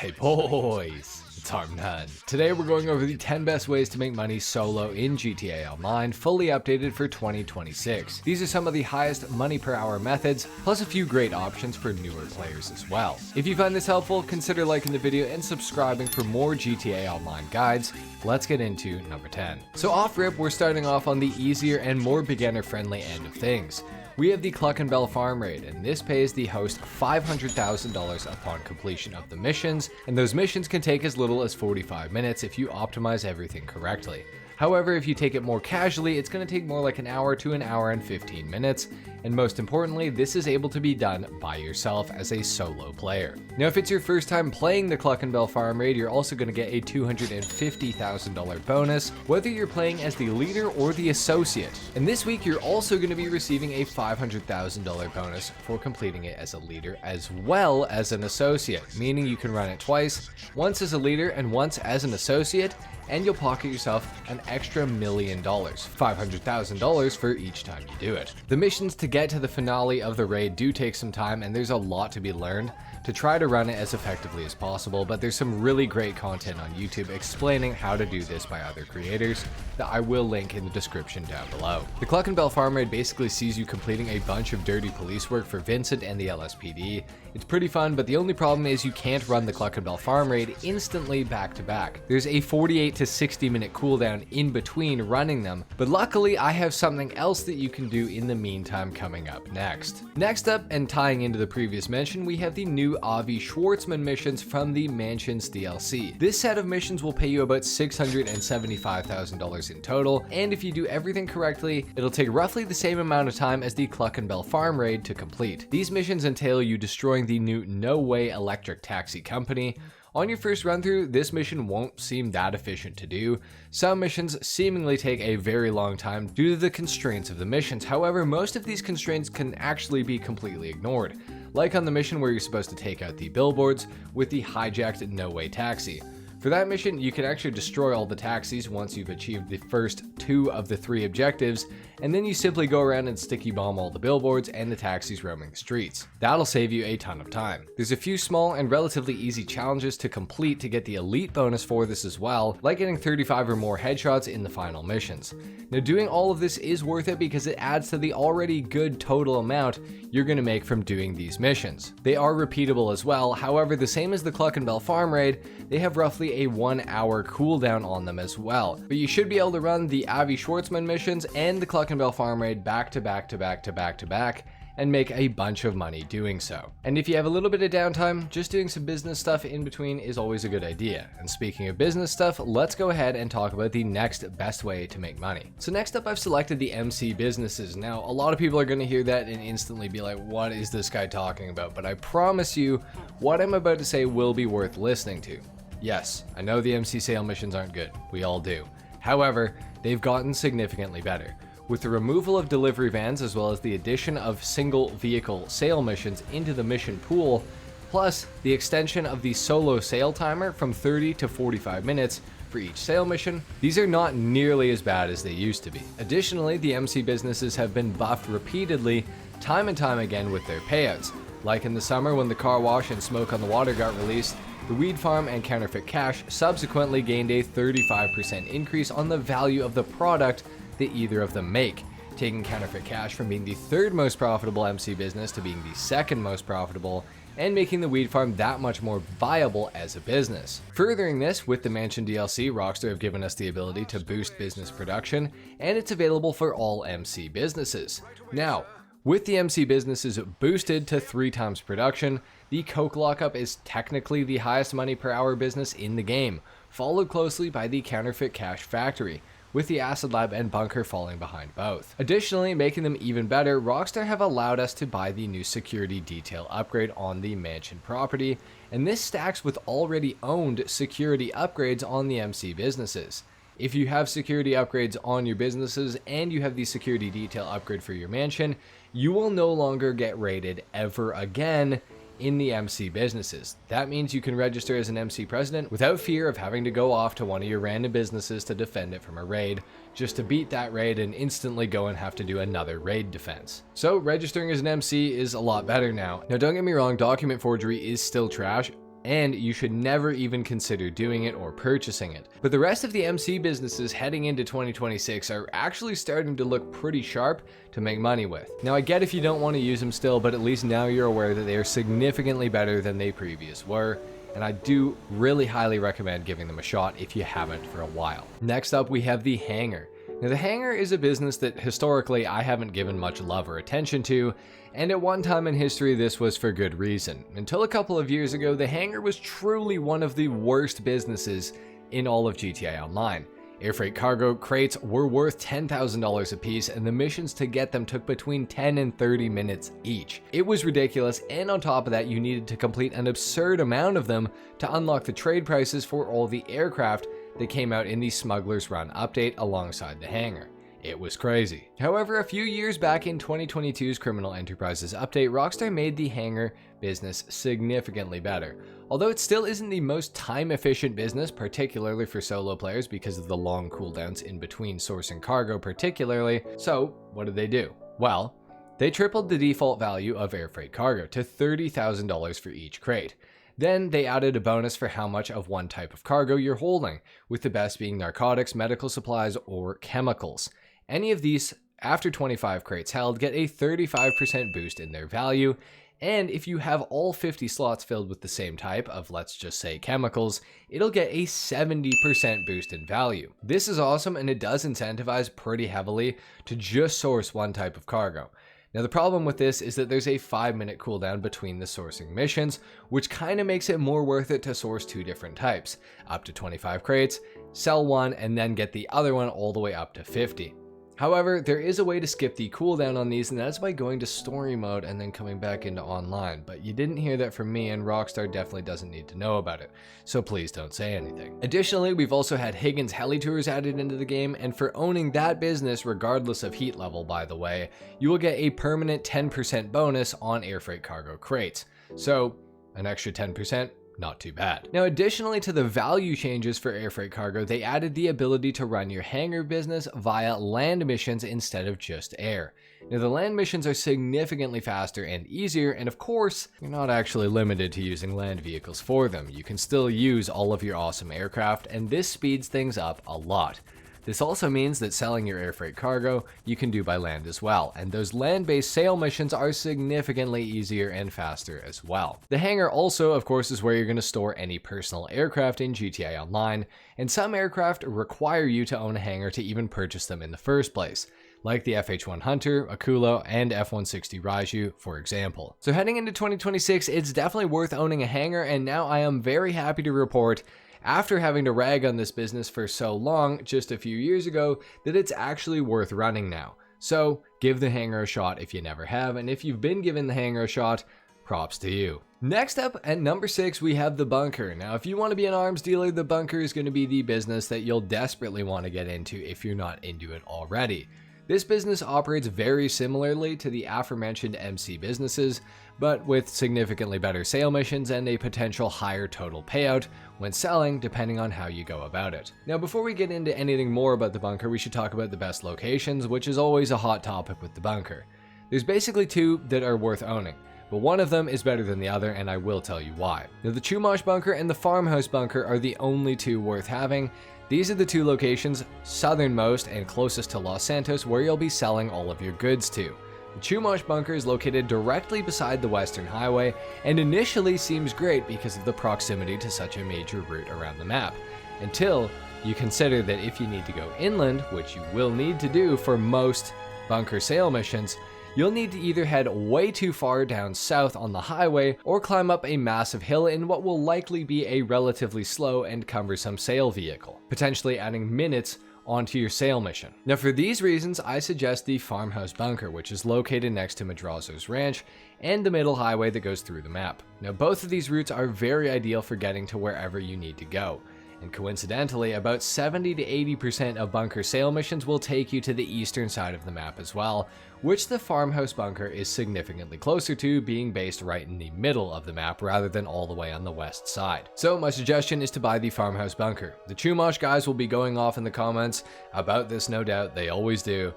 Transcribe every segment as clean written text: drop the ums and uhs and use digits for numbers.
Hey boys, it's HarmNone. Today we're going over the 10 best ways to make money solo in GTA Online, fully updated for 2026. These are some of the highest money per hour methods, plus a few great options for newer players as well. If you find this helpful, consider liking the video and subscribing for more GTA Online guides. Let's get into number 10. So off rip, we're starting off on the easier and more beginner friendly end of things. We have the Cluck and Bell Farm Raid, and this pays the host $500,000 upon completion of the missions, and those missions can take as little as 45 minutes if you optimize everything correctly. However, if you take it more casually, it's going to take more like an hour to an hour and 15 minutes, and most importantly, this is able to be done by yourself as a solo player. Now, if it's your first time playing the Cluck and Bell Farm Raid, you're also going to get a $250,000 bonus, whether you're playing as the leader or the associate. And this week, you're also going to be receiving a $500,000 bonus for completing it as a leader as well as an associate, meaning you can run it twice, once as a leader and once as an associate, and you'll pocket yourself an extra $1 million, $500,000 for each time you do it. The missions to get to the finale of the raid do take some time, and there's a lot to be learned to try to run it as effectively as possible, but there's some really great content on YouTube explaining how to do this by other creators that I will link in the description down below. The Cluck and Bell Farm Raid basically sees you completing a bunch of dirty police work for Vincent and the LSPD. It's pretty fun, but the only problem is you can't run the Cluck and Bell Farm Raid instantly back to back. There's a 48 to 60 minute cooldown in between running them, but luckily I have something else that you can do in the meantime coming up next. Next up, and tying into the previous mention, we have the new Avi Schwartzman missions from the Mansions DLC. This set of missions will pay you about $675,000 in total, and if you do everything correctly, it'll take roughly the same amount of time as the Cluck and Bell Farm Raid to complete. These missions entail you destroying the new No Way electric taxi company. On your first run through, this mission won't seem that efficient to do. Some missions seemingly take a very long time due to the constraints of the missions. However, most of these constraints can actually be completely ignored, like on the mission where you're supposed to take out the billboards with the hijacked No Way taxi. For that mission, you can actually destroy all the taxis once you've achieved the first 2 of the 3 objectives, and then you simply go around and sticky bomb all the billboards and the taxis roaming the streets. That'll save you a ton of time. There's a few small and relatively easy challenges to complete to get the elite bonus for this as well, like getting 35 or more headshots in the final missions. Now, doing all of this is worth it because it adds to the already good total amount you're going to make from doing these missions. They are repeatable as well, however, the same as the Cluck and Bell Farm Raid, they have roughly a 1 hour cooldown on them as well. But you should be able to run the Avi Schwartzman missions and the Cluck and Bell Farm Raid back to back to back to back to back and make a bunch of money doing so. And if you have a little bit of downtime, just doing some business stuff in between is always a good idea. And speaking of business stuff, let's go ahead and talk about the next best way to make money. So next up, I've selected the MC businesses. Now, a lot of people are going to hear that and instantly be like, what is this guy talking about? But I promise you, what I'm about to say will be worth listening to. Yes, I know the MC sale missions aren't good. We all do. However, they've gotten significantly better. With the removal of delivery vans as well as the addition of single vehicle sale missions into the mission pool, plus the extension of the solo sale timer from 30 to 45 minutes for each sale mission, these are not nearly as bad as they used to be. Additionally, the MC businesses have been buffed repeatedly, time and time again with their payouts. Like in the summer when the car wash and smoke on the water got released, the weed farm and counterfeit cash subsequently gained a 35% increase on the value of the product that either of them make, taking counterfeit cash from being the 3rd most profitable MC business to being the 2nd most profitable, and making the weed farm that much more viable as a business. Furthering this, with the Mansion DLC, Rockstar have given us the ability to boost business production, and it's available for all MC businesses. Now, with the MC businesses boosted to 3 times production, the Coke Lockup is technically the highest money per hour business in the game, followed closely by the Counterfeit Cash Factory, with the Acid Lab and Bunker falling behind both. Additionally, making them even better, Rockstar have allowed us to buy the new security detail upgrade on the Mansion property, and this stacks with already owned security upgrades on the MC businesses. If you have security upgrades on your businesses and you have the security detail upgrade for your mansion, you will no longer get raided ever again in the MC businesses. That means you can register as an MC president without fear of having to go off to one of your random businesses to defend it from a raid, just to beat that raid and instantly go and have to do another raid defense. So registering as an MC is a lot better now. Now don't get me wrong, document forgery is still trash, and you should never even consider doing it or purchasing it. But the rest of the MC businesses heading into 2026 are actually starting to look pretty sharp to make money with. Now I get if you don't want to use them still, but at least now you're aware that they are significantly better than they previously were, and I do really highly recommend giving them a shot if you haven't for a while. Next up, we have the Hangar. Now the Hangar is a business that historically I haven't given much love or attention to, and at one time in history this was for good reason. Until a couple of years ago, the Hangar was truly one of the worst businesses in all of GTA Online. Air freight cargo crates were worth $10,000 a piece, and the missions to get them took between 10 and 30 minutes each. It was ridiculous, and on top of that, you needed to complete an absurd amount of them to unlock the trade prices for all the aircraft that came out in the Smuggler's Run update alongside the Hangar. It was crazy. However, a few years back in 2022's Criminal Enterprises update, Rockstar made the Hangar business significantly better. Although it still isn't the most time-efficient business, particularly for solo players because of the long cooldowns in between sourcing cargo particularly. So, what did they do? Well, they tripled the default value of air freight cargo to $30,000 for each crate. Then they added a bonus for how much of one type of cargo you're holding, with the best being narcotics, medical supplies, or chemicals. Any of these, after 25 crates held, get a 35% boost in their value, and if you have all 50 slots filled with the same type of, let's just say, chemicals, it'll get a 70% boost in value. This is awesome, and it does incentivize pretty heavily to just source one type of cargo. Now the problem with this is that there's a 5-minute cooldown between the sourcing missions, which kind of makes it more worth it to source 2 different types, up to 25 crates, sell one, and then get the other one all the way up to 50. However, there is a way to skip the cooldown on these, and that's by going to story mode and then coming back into online. But you didn't hear that from me, and Rockstar definitely doesn't need to know about it, so please don't say anything. Additionally, we've also had Higgins Heli Tours added into the game, and for owning that business, regardless of heat level by the way, you will get a permanent 10% bonus on air freight cargo crates. So, an extra 10%? Not too bad. Now, additionally to the value changes for air freight cargo, they added the ability to run your hangar business via land missions instead of just air. Now, the land missions are significantly faster and easier, and of course, you're not actually limited to using land vehicles for them. You can still use all of your awesome aircraft, and this speeds things up a lot. This also means that selling your air freight cargo you can do by land as well, and those land-based sale missions are significantly easier and faster as well. The hangar also, of course, is where you're going to store any personal aircraft in GTA Online, and some aircraft require you to own a hangar to even purchase them in the first place, like the FH-1 Hunter, Akulo, and F-160 Raiju, for example. So heading into 2026, it's definitely worth owning a hangar, and now I am very happy to report, after having to rag on this business for so long just a few years ago, that it's actually worth running now. So give the hangar a shot if you never have, and if you've been given the hangar a shot, props to you. Next up, at number 6, we have the bunker. Now, if you want to be an arms dealer, the bunker is going to be the business that you'll desperately want to get into if you're not into it already. This business operates very similarly to the aforementioned MC businesses, but with significantly better sale missions and a potential higher total payout when selling, depending on how you go about it. Now, before we get into anything more about the bunker, we should talk about the best locations, which is always a hot topic with the bunker. There's basically 2 that are worth owning, but one of them is better than the other, and I will tell you why. Now, the Chumash bunker and the Farmhouse bunker are the only 2 worth having. These are the 2 locations, southernmost and closest to Los Santos, where you'll be selling all of your goods to. The Chumash bunker is located directly beside the Western Highway, and initially seems great because of the proximity to such a major route around the map, until you consider that if you need to go inland, which you will need to do for most bunker sale missions, you'll need to either head way too far down south on the highway or climb up a massive hill in what will likely be a relatively slow and cumbersome sale vehicle, potentially adding minutes onto your sale mission. Now, for these reasons, I suggest the Farmhouse bunker, which is located next to Madrazo's ranch and the middle highway that goes through the map. Now, both of these routes are very ideal for getting to wherever you need to go. And coincidentally, about 70 to 80% of bunker sale missions will take you to the eastern side of the map as well, which the Farmhouse bunker is significantly closer to, being based right in the middle of the map rather than all the way on the west side. So my suggestion is to buy the Farmhouse bunker. The Chumash guys will be going off in the comments about this, no doubt, they always do.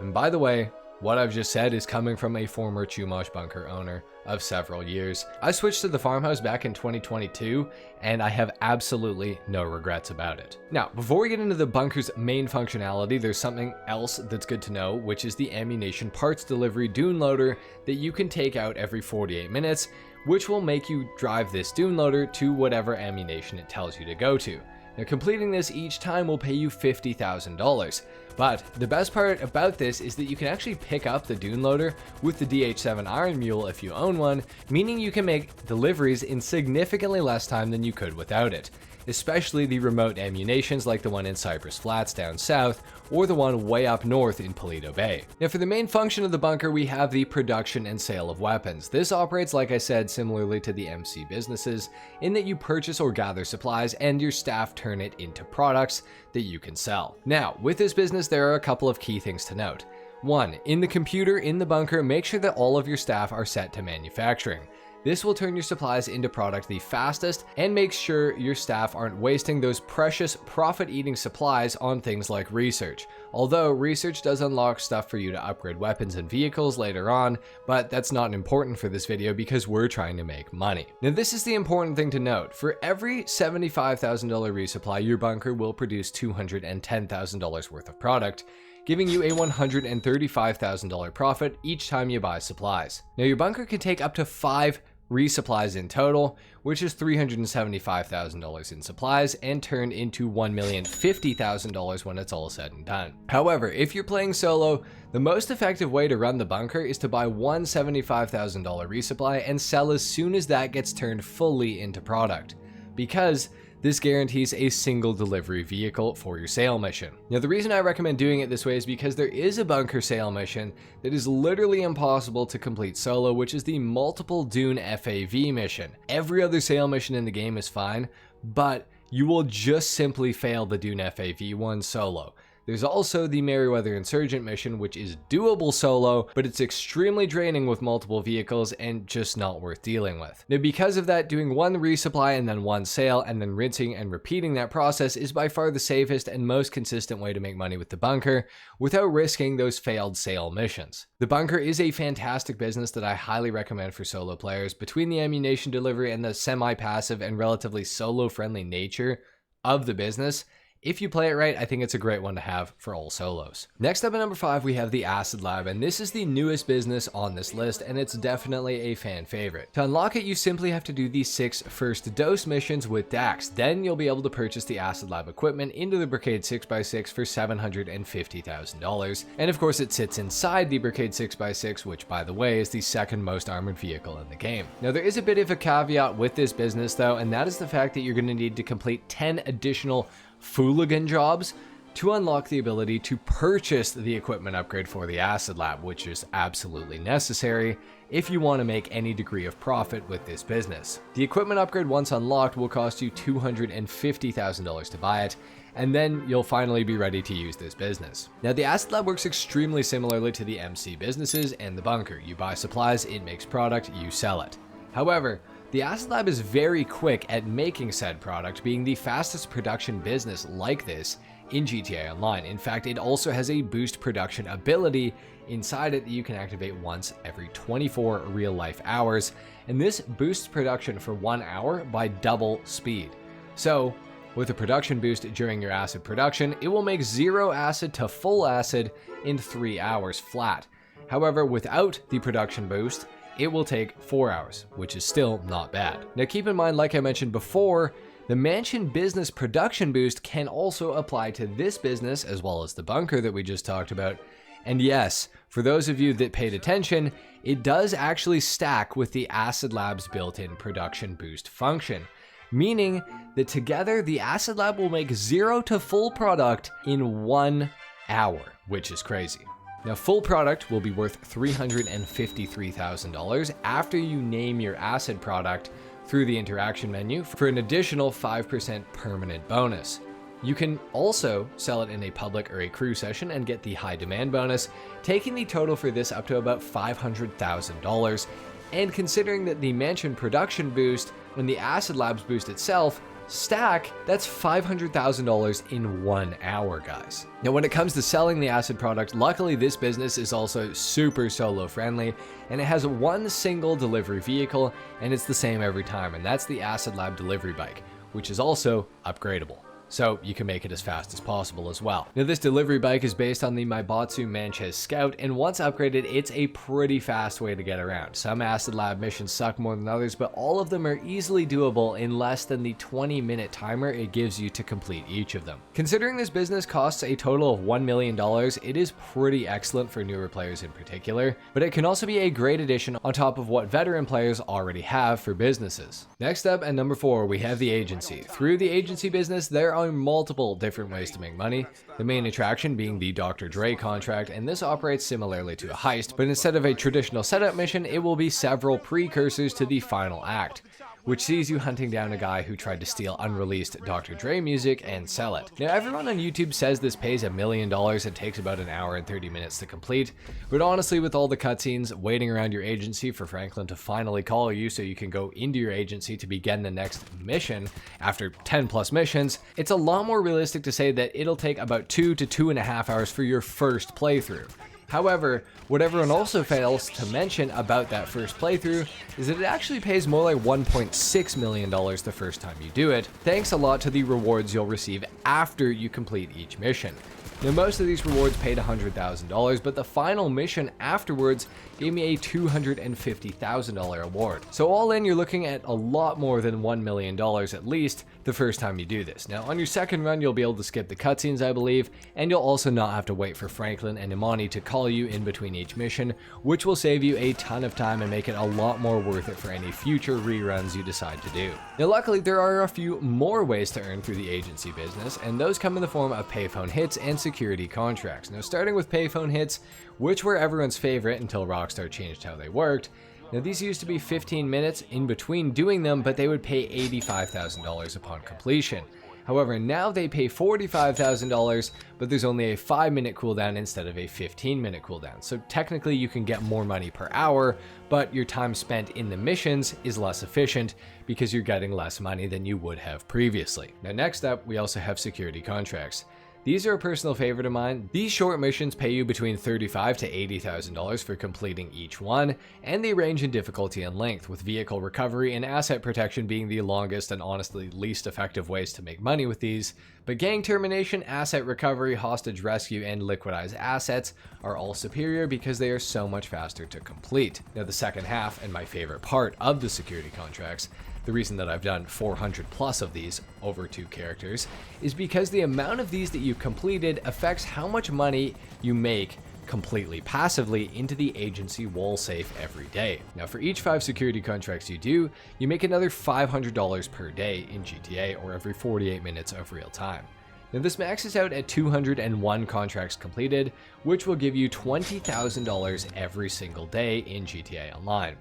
And by the way, What I've just said is coming from a former Chumash bunker owner of several years. I switched to the farmhouse back in 2022, and I have absolutely no regrets about it. Now, before we get into the bunker's main functionality, there's something else that's good to know, which is the ammunition parts delivery dune loader that you can take out every 48 minutes, which will make you drive this dune loader to whatever ammunition it tells you to go to. Now, completing this each time will pay you $50,000. But the best part about this is that you can actually pick up the dune loader with the DH7 Iron Mule if you own one, meaning you can make deliveries in significantly less time than you could without it, especially the remote ammunitions like the one in Cypress Flats down south, or the one way up north in Paleto Bay. Now, for the main function of the bunker, we have the production and sale of weapons. This operates, like I said, similarly to the MC businesses, in that you purchase or gather supplies and your staff turn it into products that you can sell. Now, with this business, there are a couple of key things to note. 1. In the computer in the bunker, make sure that all of your staff are set to manufacturing. This will turn your supplies into product the fastest and make sure your staff aren't wasting those precious profit-eating supplies on things like research. Although research does unlock stuff for you to upgrade weapons and vehicles later on, but that's not important for this video because we're trying to make money. Now, this is the important thing to note. For every $75,000 resupply, your bunker will produce $210,000 worth of product, giving you a $135,000 profit each time you buy supplies. Now, your bunker can take up to 5 resupplies in total, which is $375,000 in supplies, and turn into $1,050,000 when it's all said and done. However, if you're playing solo, the most effective way to run the bunker is to buy one $75,000 resupply and sell as soon as that gets turned fully into product, because this guarantees a single delivery vehicle for your sale mission. Now, the reason I recommend doing it this way is because there is a bunker sale mission that is literally impossible to complete solo, which is the multiple Dune FAV mission. Every other sale mission in the game is fine, but you will just simply fail the Dune FAV one solo. There's also the Merryweather Insurgent mission, which is doable solo, but it's extremely draining with multiple vehicles and just not worth dealing with. Now, because of that, doing one resupply and then one sale and then rinsing and repeating that process is by far the safest and most consistent way to make money with the bunker without risking those failed sale missions. The bunker is a fantastic business that I highly recommend for solo players. Between the ammunition delivery and the semi-passive and relatively solo-friendly nature of the business, if you play it right, I think it's a great one to have for all solos. Next up at number 5, we have the Acid Lab, and this is the newest business on this list, and it's definitely a fan favorite. To unlock it, you simply have to do the 6 first dose missions with Dax. Then you'll be able to purchase the Acid Lab equipment into the Brigade 6x6 for $750,000. And of course, it sits inside the Brigade 6x6, which, by the way, is the second most armored vehicle in the game. Now, there is a bit of a caveat with this business, though, and that is the fact that you're going to need to complete 10 additional Fooligan jobs to unlock the ability to purchase the equipment upgrade for the Acid Lab, which is absolutely necessary if you want to make any degree of profit with this business. The equipment upgrade, once unlocked, will cost you $250,000 to buy it, and then you'll finally be ready to use this business. Now, the Acid Lab works extremely similarly to the MC businesses and the bunker. You buy supplies, it makes product, you sell it. However, the Acid Lab is very quick at making said product, being the fastest production business like this in GTA Online. In fact, it also has a boost production ability inside it that you can activate once every 24 real-life hours, and this boosts production for 1 hour by double speed. So, with a production boost during your acid production, it will make 0 acid to full acid in 3 hours flat. However, without the production boost, it will take 4 hours, which is still not bad. Now, keep in mind, like I mentioned before, the Mansion Business Production Boost can also apply to this business as well as the bunker that we just talked about. And yes, for those of you that paid attention, it does actually stack with the Acid Lab's built-in production boost function, meaning that together the Acid Lab will make 0 to full product in 1 hour, which is crazy. Now, full product will be worth $353,000 after you name your acid product through the interaction menu for an additional 5% permanent bonus. You can also sell it in a public or a crew session and get the high demand bonus, taking the total for this up to about $500,000. And considering that the Mansion Production Boost and the Acid Labs boost itself Stack, that's $500,000 in 1 hour, guys. Now, when it comes to selling the acid product, luckily this business is also super solo friendly, and it has one single delivery vehicle, and it's the same every time, and that's the Acid Lab delivery bike, which is also upgradable, so you can make it as fast as possible as well. Now, this delivery bike is based on the Maibatsu Manchez Scout, and once upgraded, it's a pretty fast way to get around. Some Acid Lab missions suck more than others, but all of them are easily doable in less than the 20-minute timer it gives you to complete each of them. Considering this business costs a total of $1 million, it is pretty excellent for newer players in particular, but it can also be a great addition on top of what veteran players already have for businesses. Next up, at number 4, we have the agency. Through the agency business, there are multiple different ways to make money, the main attraction being the Dr. Dre contract, and this operates similarly to a heist, but instead of a traditional setup mission, it will be several precursors to the final act, which sees you hunting down a guy who tried to steal unreleased Dr. Dre music and sell it. Now, everyone on YouTube says this pays $1 million and takes about an hour and 30 minutes to complete, but honestly, with all the cutscenes, waiting around your agency for Franklin to finally call you so you can go into your agency to begin the next mission after 10 plus missions, it's a lot more realistic to say that it'll take about 2 to 2.5 hours for your first playthrough. However, what everyone also fails to mention about that first playthrough is that it actually pays more like $1.6 million the first time you do it, thanks a lot to the rewards you'll receive after you complete each mission. Now, most of these rewards paid $100,000, but the final mission afterwards gave me a $250,000 award. So all in, you're looking at a lot more than $1 million at least the first time you do this. Now, on your second run, you'll be able to skip the cutscenes, I believe, and you'll also not have to wait for Franklin and Imani to call you in between each mission, which will save you a ton of time and make it a lot more worth it for any future reruns you decide to do. Now, luckily, there are a few more ways to earn through the agency business, and those come in the form of payphone hits and security contracts. Now, starting with payphone hits, which were everyone's favorite until Rockstar changed how they worked. Now, these used to be 15 minutes in between doing them, but they would pay $85,000 upon completion. However, now they pay $45,000, but there's only a 5-minute cooldown instead of a 15-minute cooldown. So technically you can get more money per hour, but your time spent in the missions is less efficient because you're getting less money than you would have previously. Now, next up, we also have security contracts. These are a personal favorite of mine. These short missions pay you between $35,000 to $80,000 for completing each one, and they range in difficulty and length, with vehicle recovery and asset protection being the longest and honestly least effective ways to make money with these. But gang termination, asset recovery, hostage rescue, and liquidized assets are all superior because they are so much faster to complete. Now, the second half, and my favorite part of the security contracts, the reason that I've done 400 plus of these over 2 characters, is because the amount of these that you've completed affects how much money you make completely passively into the agency wall safe every day. Now, for each 5 security contracts you do, you make another $500 per day in GTA, or every 48 minutes of real time. Now, this maxes out at 201 contracts completed, which will give you $20,000 every single day in GTA Online.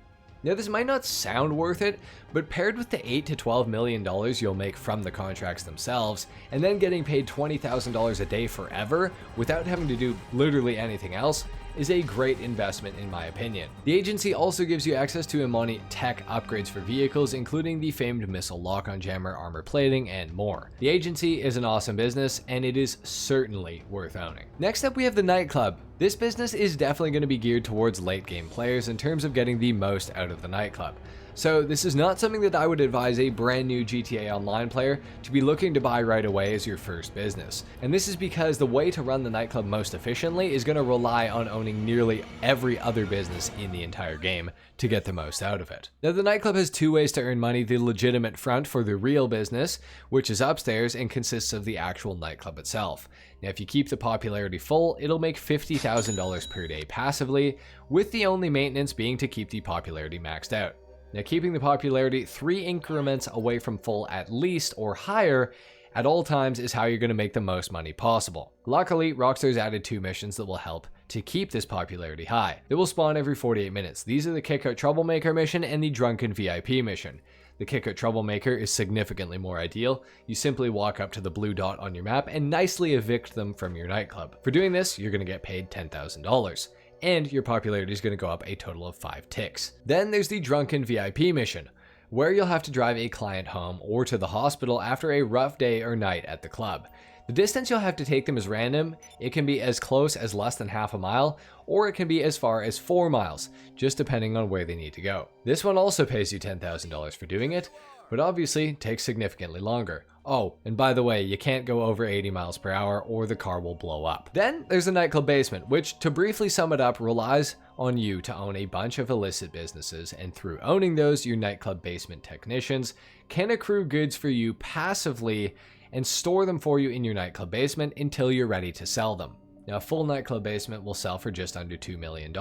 Now, this might not sound worth it, but paired with the $8 to $12 million you'll make from the contracts themselves, and then getting paid $20,000 a day forever without having to do literally anything else, is a great investment in my opinion. The agency also gives you access to Imani tech upgrades for vehicles, including the famed missile lock-on jammer, armor plating, and more. The agency is an awesome business, and it is certainly worth owning. Next up, we have the nightclub. This business is definitely going to be geared towards late game players in terms of getting the most out of the nightclub. So this is not something that I would advise a brand new GTA Online player to be looking to buy right away as your first business. And this is because the way to run the nightclub most efficiently is going to rely on owning nearly every other business in the entire game to get the most out of it. Now, the nightclub has 2 ways to earn money: the legitimate front for the real business, which is upstairs and consists of the actual nightclub itself. Now, if you keep the popularity full, it'll make $50,000 per day passively, with the only maintenance being to keep the popularity maxed out. Now, keeping the popularity 3 increments away from full at least, or higher, at all times is how you're going to make the most money possible. Luckily, Rockstar's added 2 missions that will help to keep this popularity high. They will spawn every 48 minutes. These are the Kick Out Troublemaker mission and the Drunken VIP mission. The Kick Out Troublemaker is significantly more ideal. You simply walk up to the blue dot on your map and nicely evict them from your nightclub. For doing this, you're going to get paid $10,000. And your popularity is going to go up a total of 5 ticks. Then there's the Drunken VIP mission. where you'll have to drive a client home or to the hospital after a rough day or night at the club. The distance you'll have to take them is random. It can be as close as less than half a mile, or it can be as far as 4 miles, just depending on where they need to go. This one also pays you $10,000 for doing it, but obviously takes significantly longer. Oh, and by the way, you can't go over 80 miles per hour or the car will blow up. Then there's a nightclub basement, which, to briefly sum it up, relies on you to own a bunch of illicit businesses, and through owning those, your nightclub basement technicians can accrue goods for you passively and store them for you in your nightclub basement until you're ready to sell them. Now, a full nightclub basement will sell for just under $2 million,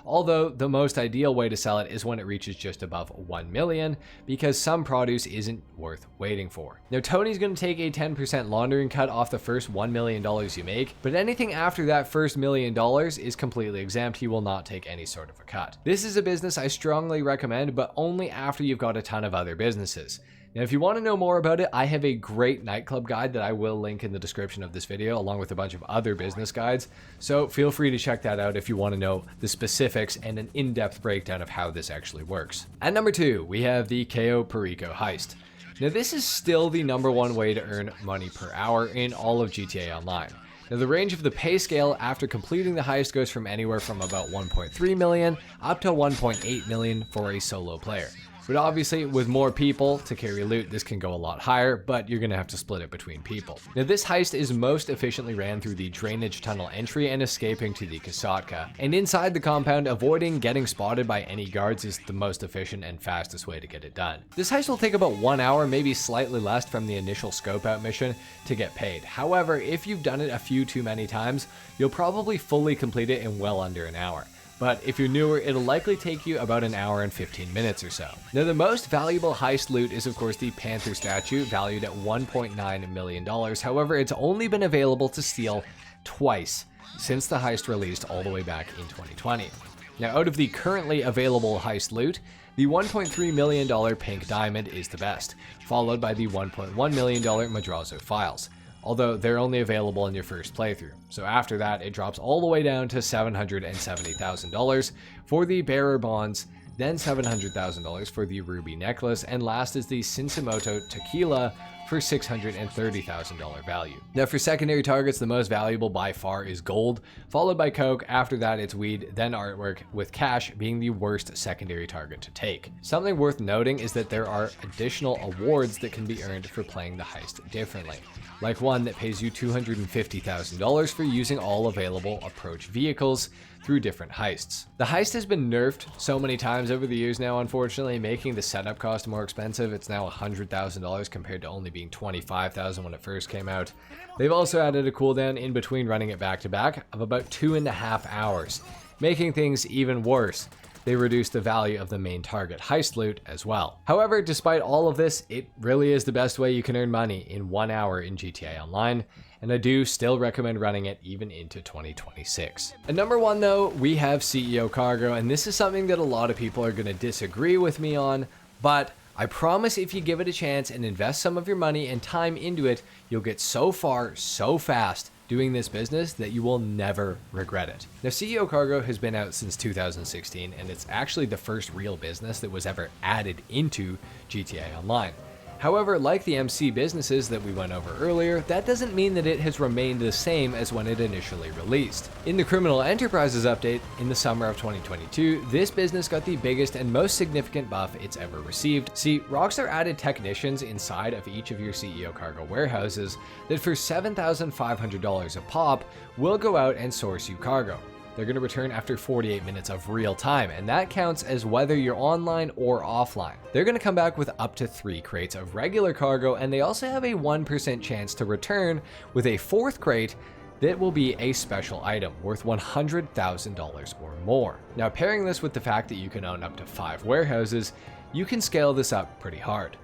although the most ideal way to sell it is when it reaches just above $1 million, because some produce isn't worth waiting for. Now, Tony's going to take a 10% laundering cut off the first $1 million you make, but anything after that first $1 million is completely exempt. He will not take any sort of a cut. This is a business I strongly recommend, but only after you've got a ton of other businesses. Now, if you want to know more about it, I have a great nightclub guide that I will link in the description of this video, along with a bunch of other business guides. So feel free to check that out if you want to know the specifics and an in-depth breakdown of how this actually works. At number 2, we have the Cayo Perico heist. Now, this is still the #1 way to earn money per hour in all of GTA Online. Now, the range of the pay scale after completing the heist goes from anywhere from about 1.3 million up to 1.8 million for a solo player. But obviously, with more people to carry loot, this can go a lot higher, but you're going to have to split it between people. Now, this heist is most efficiently ran through the drainage tunnel entry and escaping to the Kasatka. And inside the compound, avoiding getting spotted by any guards is the most efficient and fastest way to get it done. This heist will take about 1 hour, maybe slightly less from the initial scope out mission to get paid. However, if you've done it a few too many times, you'll probably fully complete it in well under an hour. But if you're newer, it'll likely take you about an hour and 15 minutes or so. Now, the most valuable heist loot is of course the Panther statue, valued at $1.9 million. However, it's only been available to steal twice since the heist released all the way back in 2020. Now, out of the currently available heist loot, the $1.3 million pink diamond is the best, followed by the $1.1 million Madrazo files, although they're only available in your first playthrough. So after that, it drops all the way down to $770,000 for the bearer bonds, then $700,000 for the ruby necklace, and last is the Sinsimoto tequila for $630,000 value. Now, for secondary targets, the most valuable by far is gold, followed by coke. After that, it's weed, then artwork, with cash being the worst secondary target to take. Something worth noting is that there are additional awards that can be earned for playing the heist differently, like one that pays you $250,000 for using all available approach vehicles through different heists. The heist has been nerfed so many times over the years now, unfortunately, making the setup cost more expensive. It's now $100,000 compared to only being $25,000 when it first came out. They've also added a cooldown in between running it back to back of about 2.5 hours, making things even worse. They reduced the value of the main target heist loot as well. However, despite all of this, it really is the best way you can earn money in 1 hour in GTA Online, and I do still recommend running it even into 2026. At number 1 though, we have CEO Cargo, and this is something that a lot of people are going to disagree with me on, but I promise if you give it a chance and invest some of your money and time into it, you'll get so far so fast doing this business that you will never regret it. Now, CEO Cargo has been out since 2016, and it's actually the first real business that was ever added into GTA Online. However, like the MC businesses that we went over earlier, that doesn't mean that it has remained the same as when it initially released. In the Criminal Enterprises update in the summer of 2022, this business got the biggest and most significant buff it's ever received. See, Rockstar added technicians inside of each of your CEO Cargo warehouses that for $7,500 a pop will go out and source you cargo. They're going to return after 48 minutes of real time, and that counts as whether you're online or offline. They're going to come back with up to 3 crates of regular cargo, and they also have a 1% chance to return with a 4th crate that will be a special item worth $100,000 or more. Now, pairing this with the fact that you can own up to 5 warehouses, you can scale this up pretty hard.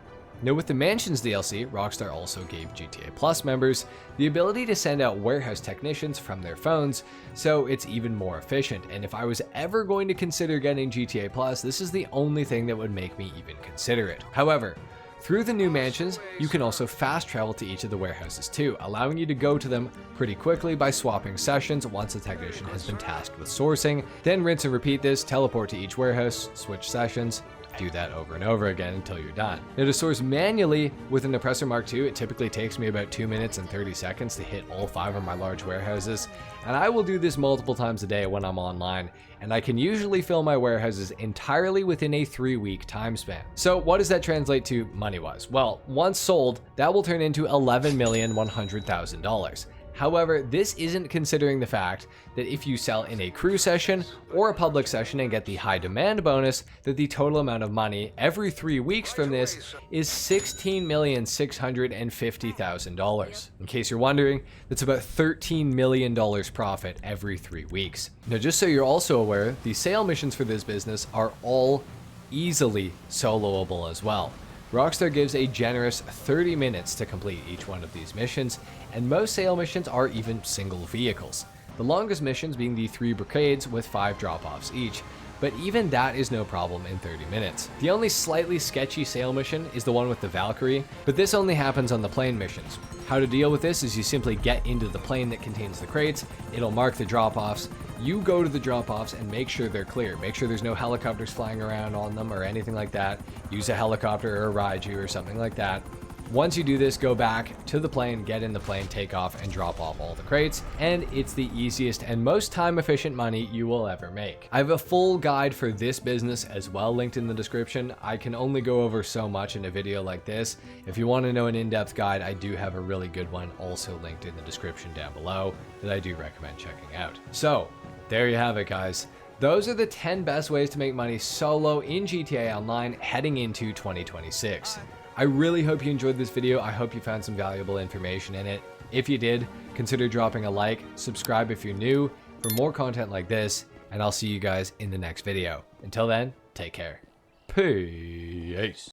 Now, with the Mansions DLC, Rockstar also gave GTA Plus members the ability to send out warehouse technicians from their phones, so it's even more efficient. And if I was ever going to consider getting GTA Plus, this is the only thing that would make me even consider it. However, through the new mansions, you can also fast travel to each of the warehouses too, allowing you to go to them pretty quickly by swapping sessions once a technician has been tasked with sourcing, then rinse and repeat this, teleport to each warehouse, switch sessions, do that over and over again until you're done. Now, to source manually with an Oppressor Mark II, it typically takes me about 2 minutes and 30 seconds to hit all 5 of my large warehouses, and I will do this multiple times a day when I'm online, and I can usually fill my warehouses entirely within a 3-week time span. So what does that translate to money-wise? Well, once sold, that will turn into $11,100,000. However, this isn't considering the fact that if you sell in a crew session or a public session and get the high demand bonus, that the total amount of money every 3 weeks from this is $16,650,000. In case you're wondering, that's about $13 million profit every 3 weeks. Now, just so you're also aware, the sale missions for this business are all easily soloable as well. Rockstar gives a generous 30 minutes to complete each one of these missions, and most sale missions are even single vehicles. The longest missions being the 3 brigades with 5 drop-offs each, but even that is no problem in 30 minutes. The only slightly sketchy sale mission is the one with the Valkyrie, but this only happens on the plane missions. How to deal with this is you simply get into the plane that contains the crates, it'll mark the drop-offs, you go to the drop-offs and make sure they're clear. Make sure there's no helicopters flying around on them or anything like that. Use a helicopter or a Raiju or something like that. Once you do this, go back to the plane, get in the plane, take off, and drop off all the crates, and it's the easiest and most time-efficient money you will ever make. I have a full guide for this business as well linked in the description. I can only go over so much in a video like this. If you want to know an in-depth guide, I do have a really good one also linked in the description down below that I do recommend checking out. So, there you have it, guys. Those are the 10 best ways to make money solo in GTA Online heading into 2026. I really hope you enjoyed this video. I hope you found some valuable information in it. If you did, consider dropping a like, subscribe if you're new for more content like this, and I'll see you guys in the next video. Until then, take care. Peace.